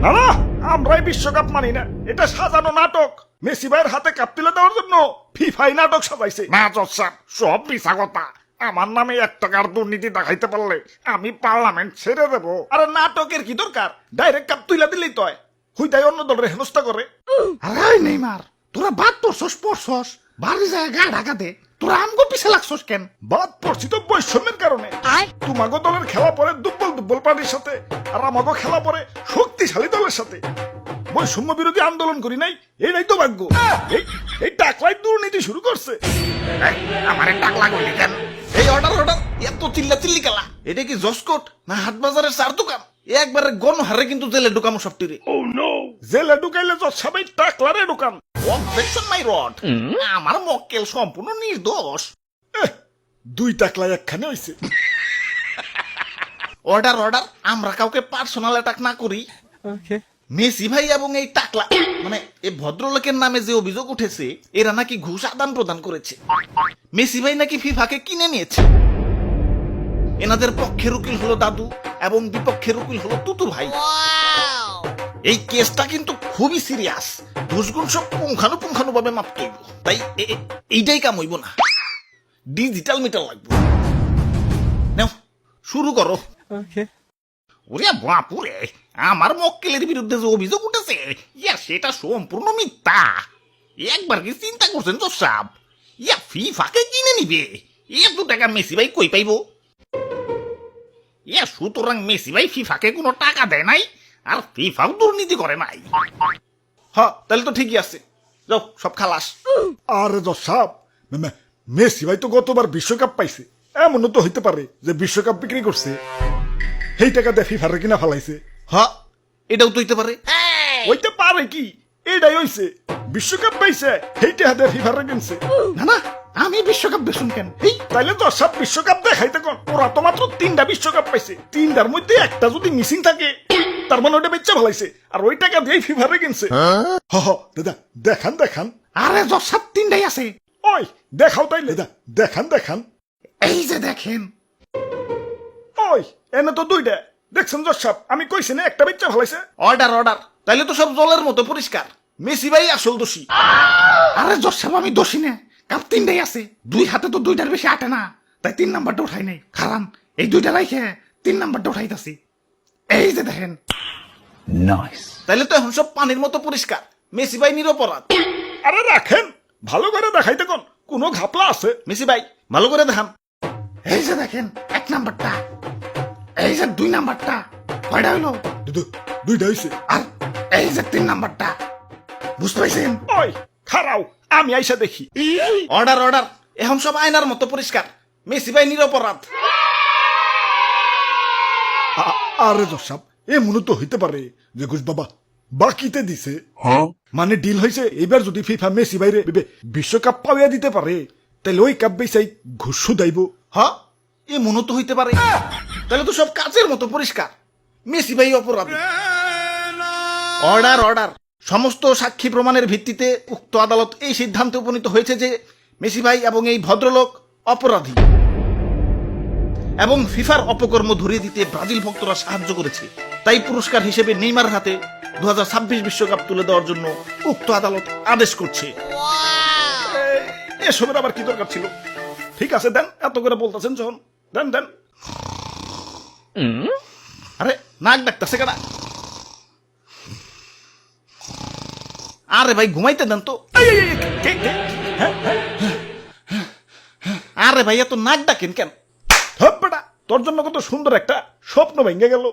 না না, আমরাই বিশ্বকাপ মানি না, এটা সাজানো নাটক। মেসি ভাইয়ের হাতে কাপ তুলে দেওয়ার জন্য ফিফাই নাটক সাজাইছে। না জজ সাহেব, সব মিছা কথা। আমার নামে 1 টাকার দুর্নীতি দেখাইতে পারলে আমি পার্লামেন্ট ছেড়ে দেবো। আরে নাটকের কি দরকার, ডাইরেক্ট কাপ তুলে দিলেই তো হয়। হুইটাই অন্য দলের হেনস্থা করে। আরে নেইমার, তোরা বাদ পড়ছস বাড়ি যায় গা ঢাকা দে। তোরা আমগো পিছে লাগছস কেন? বাদ পড়ছি তো বৈষম্যের কারণে। তোমাগো দলের খেলা পরে দুর্বল পার্টির সাথে, আর আমাগো খেলা পরে শক্তিশালী দলের সাথে। বৈষম্য বিরোধী আন্দোলন করি নাই, এটাই তো ভাগ্য। এই টাকলাই দুর্নীতি শুরু করছে। আমার টাকলা গলি কেন? এই অর্ডার এত চিল্লি খেলা, এটা কি জসকোট না হাট বাজারের চার দোকান? একবারে গণহারে কিন্তু জেলে ঢুকামো সবটিরে। জেলে ঢুকাইলে তো সবাই টাকলারে ঢুকান। অবজেকশন মাই রড, আমার মক্কেল সম্পূর্ণ নির্দোষ। 2 টাকলাই একখানে হইছে। অর্ডার আমরা কাউকে পার্সোনাল অ্যাটাক না করি। মেসি ভাই এবং এই টাকলা মানে এই ভদ্রলোকের নামে যে অভিযোগ উঠেছে, এরা নাকি ঘুষ আদান প্রদান করেছে। মেসি ভাই নাকি ফিফাকে কিনে নিয়েছে। এনাদের পক্ষের উকিল হলো দাদু এবং বিপক্ষের উকিল হলো তুতু ভাই। এই কেসটা কিন্তু খুবই সিরিয়াস। ঘুষগুণ সব পুঙ্খানু ভাবে মাপতে হইব। তাই এইটাই কাম হইব না, ডিজিটাল মিটার লাগবে। নাও শুরু করো। ওরে বাপুরে, আমার মক্কেলের বিরুদ্ধে যে অভিযোগ উঠেছে, সেটা সম্পূর্ণ মিথ্যা। একবার কি চিন্তা করছেন জজ সাহেব? ফিফাকে কিনে নিবে, 2 টাকা মেসি ভাই কই পাইব? সুতরাং মেসি ভাই ফিফাকে কোনো টাকা দেয় নাই, আর ফিফাও দুর্নীতি করে নাই। হ্যাঁ, তাহলে তো ঠিকই আছে। যাও, সব খালাস। আরে জজ সাহেব, মেসি ভাই তো গতবার বিশ্বকাপ পাইছে। এমনও তো হইতে পারে যে বিশ্বকাপ বিক্রি করছে, সেই টাকা দিয়ে ফিফারে কিনা ফেলাইছে। হ্যাঁ, এটাও তো হইতে পারে। হইতে পারে কি, এটাই হইছে। বিশ্বকাপ পাইছে, সেই টাকা দিয়ে ফিফারে কিনছে। না আমি বিশ্বকাপ বেশুন কেন? তাইলে তো সব বিশ্বকাপ দেখাইতে কোন। ওরা তো মাত্র 3টা বিশ্বকাপ পাইছে, 3টার মধ্যে একটা যদি মিসিং থাকে, তার মানে ওটা বেচা ফেলাইছে, আর ওই টাকা দিয়ে ফিফারে কিনছে। দাদা দেখান। আরে জজ সাহেব 3টাই আছে। ওই দেখাও তাইলে। দেখান। এই যে দেখেন। ওই এনে তো 2টা। দেখছেন জজ সাহেব, আমি কইছি না একটা বেচা ফেলাইছে। অর্ডার তাইলে তো সব জলের মতো পরিষ্কার। মেসি ভাই আসল দোষী। আরে জজ সাহেব, আমি দোষী না। কাপ 3টাই আছে, 2 হাতে তো 2টার বেশি আটে না, তাই 3 নাম্বারটা উঠাই নাই। কারণ এই 2টা রাইখে 3 নাম্বারটা উঠাইতাছি। এই যে দেখেন। তাইলে তো এখন সব পানির মতো পরিষ্কার। মেসি ভাই নিরপরাধ। আরে রাখেন, ভালো করে দেখাইতে কোন, কোনো ঘাপলা আছে? মেসি ভাই ভালো করে দেখান। এই যে দেখেন 1 নাম্বারটা, এই যে 2 নাম্বারটা। কয়টা হইলো? 2টা হইছে। আর এই যে 3 নাম্বারটা। বুঝতে পাইছেন? ওই খারাও, আমি আইসা দেখি। অর্ডার এখন সব আয়নার মতো পরিষ্কার। মেসি ভাই নিরপরাধ। আরে জজ সাহেব, এমনও তো হইতে পারে যে ঘুষ বাবা বাকিতে দিছে। মানে ডিল হয়েছে, এবার যদি ফিফা মেসি বাইরে বিশ্বকাপ পাওয়া দিতে পারে, তাহলে ওই কাপ বেচাই ঘুষ শুধাইব। হ্যাঁ, এ মনে তো হইতে পারে। তাহলে তো সব কাচের মতো পরিষ্কার। মেসি ভাই অপরাধী। অর্ডার সমস্ত সাক্ষী প্রমাণের ভিত্তিতে উক্ত আদালত এই সিদ্ধান্তে উপনীত হয়েছে যে মেসি ভাই এবং এই ভদ্রলোক অপরাধী এবং ফিফার অপকর্ম ধরিয়ে দিতে ব্রাজিল ভক্তরা সাহায্য করেছে। তাই পুরস্কার হিসেবে নেইমার হাতে 2026 বিশ্বকাপ তুলে দেওয়ার জন্য উক্ত আদালত আদেশ করছে। এসবের আবার কি দরকার ছিল? ঠিক আছে, দেন, এত করে বলতেছেন যখন, দেন। আরে নাক ডাকতেছে কেডা? আরে ভাই ঘুমাইতে দেন তো। আরে ভাই এত নাক ডাকেন কেন? বেটা, তোর জন্য কত সুন্দর একটা স্বপ্ন ভেঙে গেল।